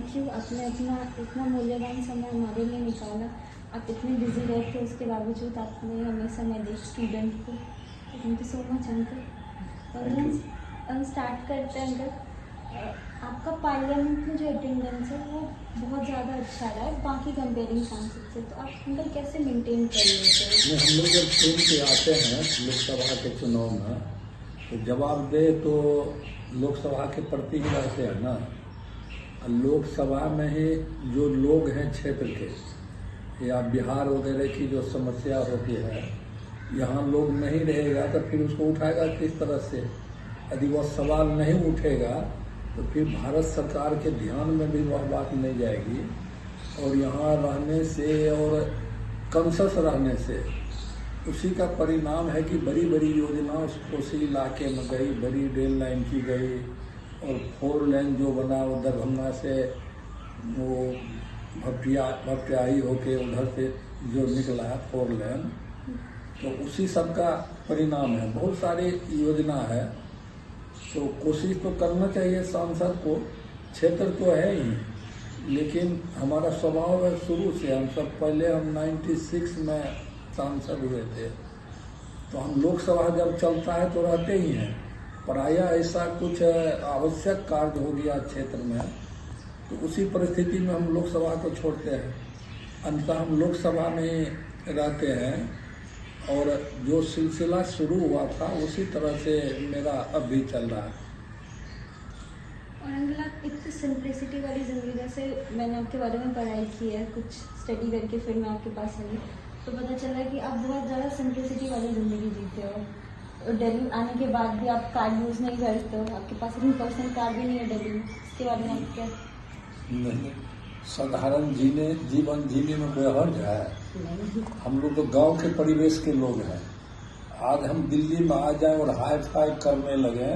Thank you, आपने अपना इतना मूल्यवान समय हमारे लिए निकाला। आप इतने बिजी रहते हैं, उसके बावजूद आपने हमें समय दिया स्टूडेंट को। Thank you so much uncle. और हम स्टार्ट करते हैं अंकल। आपका पार्लियामेंट में जो अटेंडेंस है वो बहुत ज़्यादा अच्छा रहा है बाकी कंपेयरिंग सांसद से, तो आप अंकल कैसे मेंटेन कर लेते हैं? हम लोग जब चुन के आते हैं लोकसभा के चुनाव में, तो जवाब दे तो लोकसभा के प्रति ही रहते हैं ना। लोकसभा में ही जो लोग हैं क्षेत्र के या बिहार वगैरह की जो समस्या होती है, यहाँ लोग नहीं रहेगा तो फिर उसको उठाएगा किस तरह से? यदि वह सवाल नहीं उठेगा तो फिर भारत सरकार के ध्यान में भी वह बात नहीं जाएगी। और यहाँ रहने से और कंसस रहने से उसी का परिणाम है कि बड़ी बड़ी योजना उस कोसी इलाके में गई, बड़ी रेल लाइन की गई, और 4 लेन जो बना वो दरभंगा से वो भपटियाही होके उधर से जो निकला है 4 लेन, तो उसी सब का परिणाम है। बहुत सारी योजना है, तो कोशिश तो करना चाहिए सांसद को। क्षेत्र तो है ही, लेकिन हमारा स्वभाव है शुरू से, हम सब पहले हम 96 में सांसद हुए थे, तो हम लोकसभा जब चलता है तो रहते ही हैं। प्रायः ऐसा कुछ आवश्यक कार्य हो गया क्षेत्र में तो उसी परिस्थिति में हम लोकसभा को छोड़ते हैं। अंततः हम लोकसभा में रहते हैं और जो सिलसिला शुरू हुआ था उसी तरह से मेरा अब भी चल रहा है। और अंकल आप इतनी सिंप्लिसिटी वाली ज़िंदगी, जैसे मैंने आपके बारे में पढ़ाई की है, कुछ स्टडी करके फिर मैं आपके पास आई, तो पता चला कि आप बहुत ज़्यादा सिंप्लिसिटी वाली ज़िंदगी जीते हो। और दिल्ली आने के बाद भी आप कार्ड यूज़ नहीं करते हो, आपके पास अपनी पर्सनल कार्ड भी नहीं है दिल्ली में, इसके बारे में आप क्या? नहीं, साधारण जीवन जीने में कोई हर्ज है? हम लोग तो गांव के परिवेश के लोग हैं। आज हम दिल्ली में आ जाएं और हाई फाई करने लगे,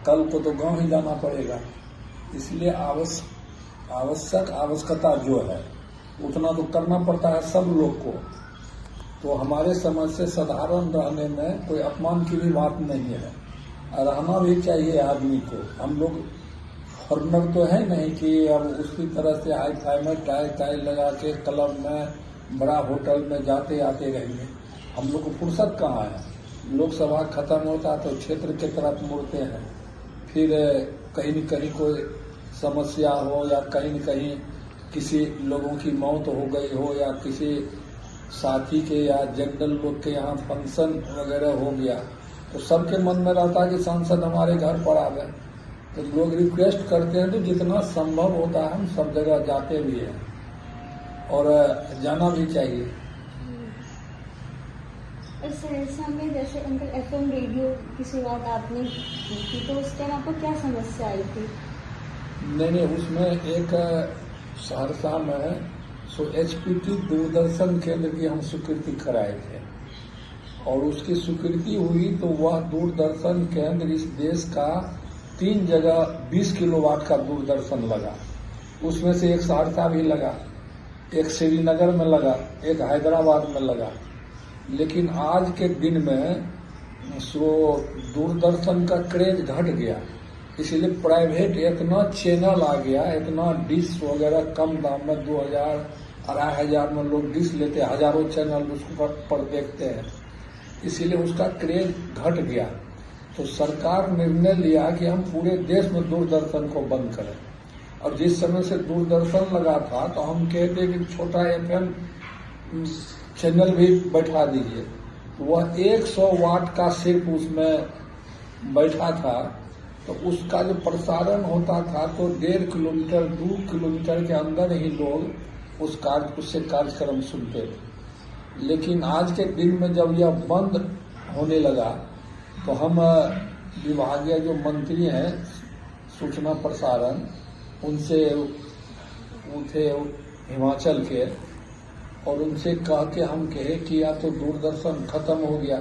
कल को तो गांव ही जाना पड़ेगा। इसलिए आवश्यकता जो है उतना तो करना पड़ता है सब लोग को। तो हमारे समझ से साधारण रहने में कोई अपमान की भी बात नहीं है, रहना भी चाहिए आदमी को। हम लोग फॉरनर तो है नहीं कि अब उसकी तरह से हाई फाई में टाई लगा के क्लब में बड़ा होटल में जाते आते रहेंगे। हम लोग को फुर्सत कहाँ है? लोकसभा खत्म होता तो क्षेत्र की तरफ मुड़ते हैं, फिर कहीं न कहीं कोई समस्या हो या कहीं न कहीं किसी लोगों की मौत हो गई हो या किसी साथी के या जनरल लोग के यहाँ फंक्शन वगैरह हो गया, तो सबके मन में रहता है कि सांसद हमारे घर पर आ गए। तो लोग रिक्वेस्ट करते हैं, तो जितना संभव होता है हम सब जगह जाते भी हैं और जाना भी चाहिए। सहरसा में जैसे अंकल FM रेडियो की शुरुआत आपने की थी, तो उस टाइम आपको क्या समस्या आई थी? नहीं, उसमें एक सहरसा में HPT दूरदर्शन केंद्र की हम स्वीकृति कराए थे, और उसकी स्वीकृति हुई तो वह दूरदर्शन केंद्र इस देश का 3 जगह 20 किलोवाट का दूरदर्शन लगा। उसमें से एक सहरसा भी लगा, एक श्रीनगर में लगा, एक हैदराबाद में लगा। लेकिन आज के दिन में दूरदर्शन का क्रेज घट गया, इसलिए प्राइवेट इतना चैनल आ गया, इतना डिश वगैरह कम दाम में 2000-2500 में लोग डिश लेते हैं, हजारों चैनल उसको पर देखते हैं, इसीलिए उसका क्रेज घट गया। तो सरकार निर्णय लिया कि हम पूरे देश में दूरदर्शन को बंद करें। और जिस समय से दूरदर्शन लगा था तो हम कहते कि छोटा FM चैनल भी बैठा दीजिए। वह 100 वाट का सिर्फ उसमें बैठा था, तो उसका जो प्रसारण होता था तो 1.5 किलोमीटर 2 किलोमीटर के अंदर ही लोग उससे कार्यक्रम सुनते थे। लेकिन आज के दिन में जब यह बंद होने लगा तो हम विभागीय जो मंत्री हैं सूचना प्रसारण, उनसे उठे हिमाचल के, और उनसे कह के हम कहे कि या तो दूरदर्शन खत्म हो गया,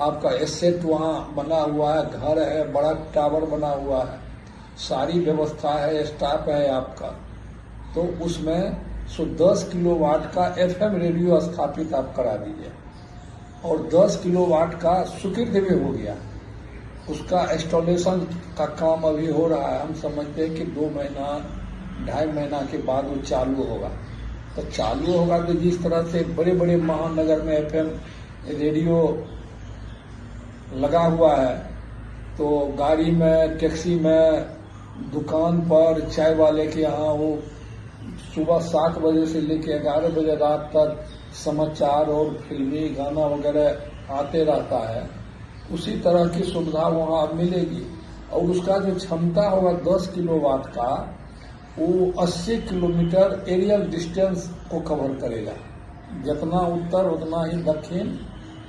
आपका एसेट वहाँ बना हुआ है, घर है, बड़ा टावर बना हुआ है, सारी व्यवस्था है, स्टाफ है आपका, तो उसमें 10 किलोवाट का FM रेडियो स्थापित आप करा दीजिए। और 10 किलोवाट का स्वीकृति भी हो गया, उसका इंस्टॉलेशन का काम अभी हो रहा है। हम समझते हैं कि 2 महीना 2.5 महीना के बाद वो चालू होगा। तो चालू होगा तो जिस तरह से बड़े बड़े महानगर में एफएम रेडियो लगा हुआ है, तो गाड़ी में, टैक्सी में, दुकान पर, चाय वाले के यहाँ वो सुबह 7 बजे से लेकर 11 बजे रात तक समाचार और फिल्मी गाना वगैरह आते रहता है, उसी तरह की सुविधा वहाँ मिलेगी। और उसका जो क्षमता होगा 10 किलोवाट का, वो 80 किलोमीटर एरियल डिस्टेंस को कवर करेगा। जितना उत्तर उतना ही दक्षिण,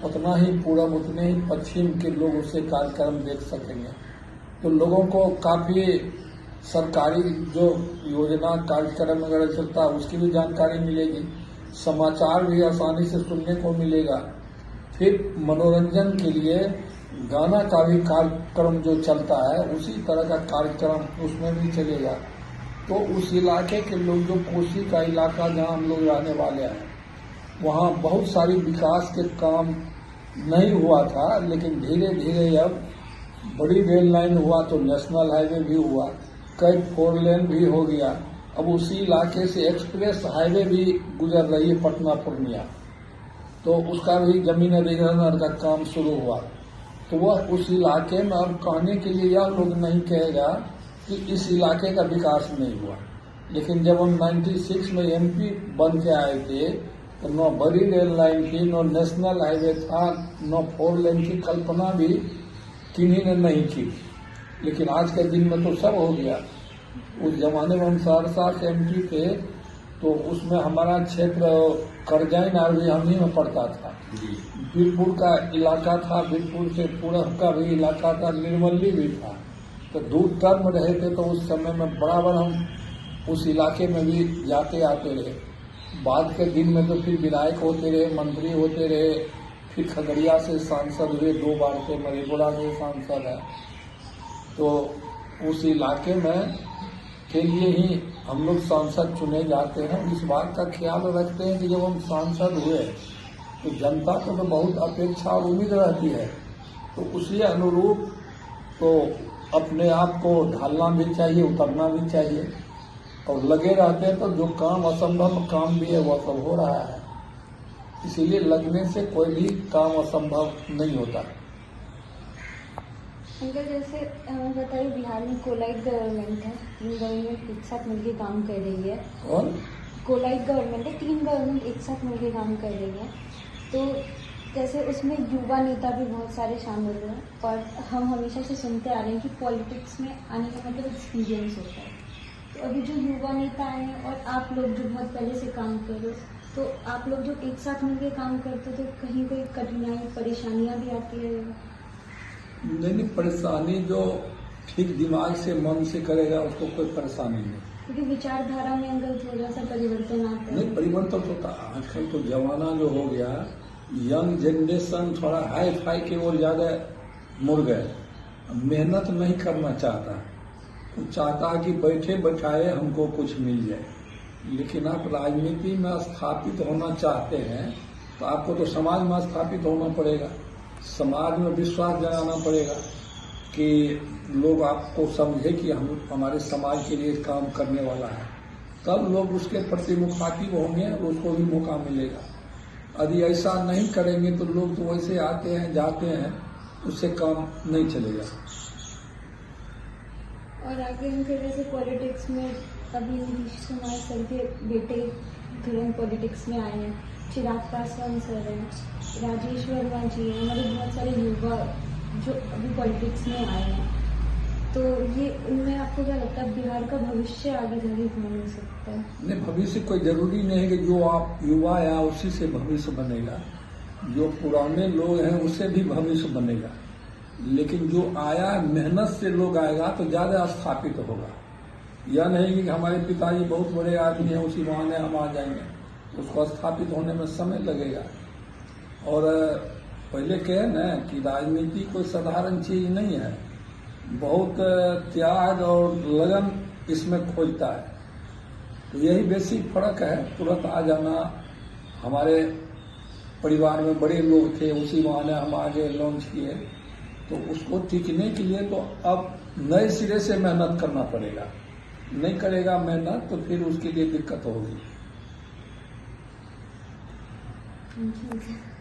उतना ही पूरब उतने ही पश्चिम के लोग उससे कार्यक्रम देख सकेंगे। तो लोगों को काफ़ी सरकारी जो योजना कार्यक्रम वगैरह चलता है उसकी भी जानकारी मिलेगी, समाचार भी आसानी से सुनने को मिलेगा। फिर मनोरंजन के लिए गाना का भी कार्यक्रम जो चलता है उसी तरह का कार्यक्रम उसमें भी चलेगा। तो उस इलाके के लोग, जो कोसी का इलाका जहां हम लोग रहने वाले हैं, वहां बहुत सारी विकास के काम नहीं हुआ था, लेकिन धीरे धीरे अब बड़ी रेल लाइन हुआ तो नेशनल हाईवे भी हुआ, कई 4 लेन भी हो गया। अब उसी इलाके से एक्सप्रेस हाईवे भी गुजर रही है पटना पूर्णिया, तो उसका भी जमीन अधिग्रहण का काम शुरू हुआ। तो वह उस इलाके में अब कहने के लिए यह लोग नहीं कहेगा कि इस इलाके का विकास नहीं हुआ। लेकिन जब हम 96 में एमपी बन के आए थे तो न बड़ी रेल लाइन थी, न नेशनल हाईवे था, न 4 लेन की कल्पना भी किन्हीं ने नहीं की। लेकिन आज के दिन में तो सब हो गया। उस जमाने में हम सहरसा से एमपी थे, तो उसमें हमारा क्षेत्र करजाइन आरवी हम ही में पड़ता था। बीरपुर का इलाका था, बीरपुर से पूरब का भी इलाका था, निर्मली भी था। तो दूर टर्म रहे थे, तो उस समय में बराबर हम उस इलाके में भी जाते आते रहे। बाद के दिन में तो फिर विधायक होते रहे, मंत्री होते रहे, फिर खगड़िया से सांसद हुए 2 बार से, मधेपुरा से सांसद है। तो उस इलाके में के लिए ही हम लोग सांसद चुने जाते हैं। इस बात का ख्याल रखते हैं कि जब हम सांसद हुए तो जनता को तो बहुत अपेक्षा और उम्मीद रहती है, तो उसी अनुरूप तो अपने आप को ढालना भी चाहिए, उतरना भी चाहिए। और लगे रहते हैं तो जो काम असंभव काम भी है वह सब हो रहा है। इसीलिए लगने से कोई भी काम असंभव नहीं होता। अंकल, जैसे बताइए, बिहार में कोलाइट गवर्नमेंट है, 3 गवर्नमेंट एक साथ मिलकर काम कर रही है। और कोलाइट गवर्नमेंट है, 3 गवर्नमेंट एक साथ मिलकर काम कर रही है। तो जैसे उसमें युवा नेता भी बहुत सारे शामिल हैं, और हम हमेशा से सुनते आ रहे हैं कि पॉलिटिक्स में आने का मतलब एक्सपीरियंस होता है। तो अभी जो युवा नेता आए हैं और आप लोग जो बहुत पहले से काम कर रहे हो, तो आप लोग जो एक साथ मिलकर काम करते हो, तो कहीं कोई कठिनाई, परेशानियां भी आती है? नहीं, परेशानी जो ठीक दिमाग से, मन से करेगा उसको कोई परेशानी नहीं। क्योंकि विचारधारा में अंकल थोड़ा सा परिवर्तन आता है। नहीं, परिवर्तन तो होता। आजकल तो जमाना जो हो गया, यंग जनरेशन थोड़ा हाई फाई की ओर ज्यादा मुड़ गए, मेहनत नहीं करना चाहता। वो चाहता है कि बैठे बैठाए हमको कुछ मिल जाए। लेकिन आप राजनीति में स्थापित होना चाहते हैं तो आपको तो समाज में स्थापित होना पड़ेगा, समाज में विश्वास जगाना पड़ेगा कि लोग आपको समझे कि हम हमारे समाज के लिए काम करने वाला है। तब लोग उसके प्रति मुखातिब होंगे और उसको भी मौका मिलेगा। यदि ऐसा नहीं करेंगे तो लोग तो वैसे आते हैं जाते हैं, उससे काम नहीं चलेगा। और आगे उनके वजह से पॉलिटिक्स में अभी नीतीश कुमार सर के बेटे तुरंत पॉलिटिक्स में आए हैं, चिराग पासवान सर हैं, राजेश वर्मा जी हैं, हमारे बहुत सारे युवा जो अभी पॉलिटिक्स में आए हैं। तो ये उनमें आपको क्या लगता है बिहार का भविष्य आगे जाके कौन हो सकता है? नहीं, भविष्य कोई जरूरी नहीं है कि जो आप युवा या उसी से भविष्य बनेगा। जो पुराने लोग हैं उससे भी भविष्य बनेगा। लेकिन जो आया मेहनत से लोग आएगा तो ज्यादा स्थापित होगा। यह नहीं कि हमारे पिताजी बहुत बड़े आदमी हैं उसी बहाने हम आ जाएंगे, उसको स्थापित होने में समय लगेगा। और पहले कहे ना कि राजनीति कोई साधारण चीज नहीं है, बहुत त्याग और लगन इसमें खोजता है। तो यही बेसिक फर्क है। तुरंत आ जाना, हमारे परिवार में बड़े लोग थे उसी बहाने हम आगे लॉन्च किए, तो उसको टिकने के लिए तो अब नए सिरे से मेहनत करना पड़ेगा। नहीं करेगा मेहनत तो फिर उसके लिए दिक्कत होगी। Thank you.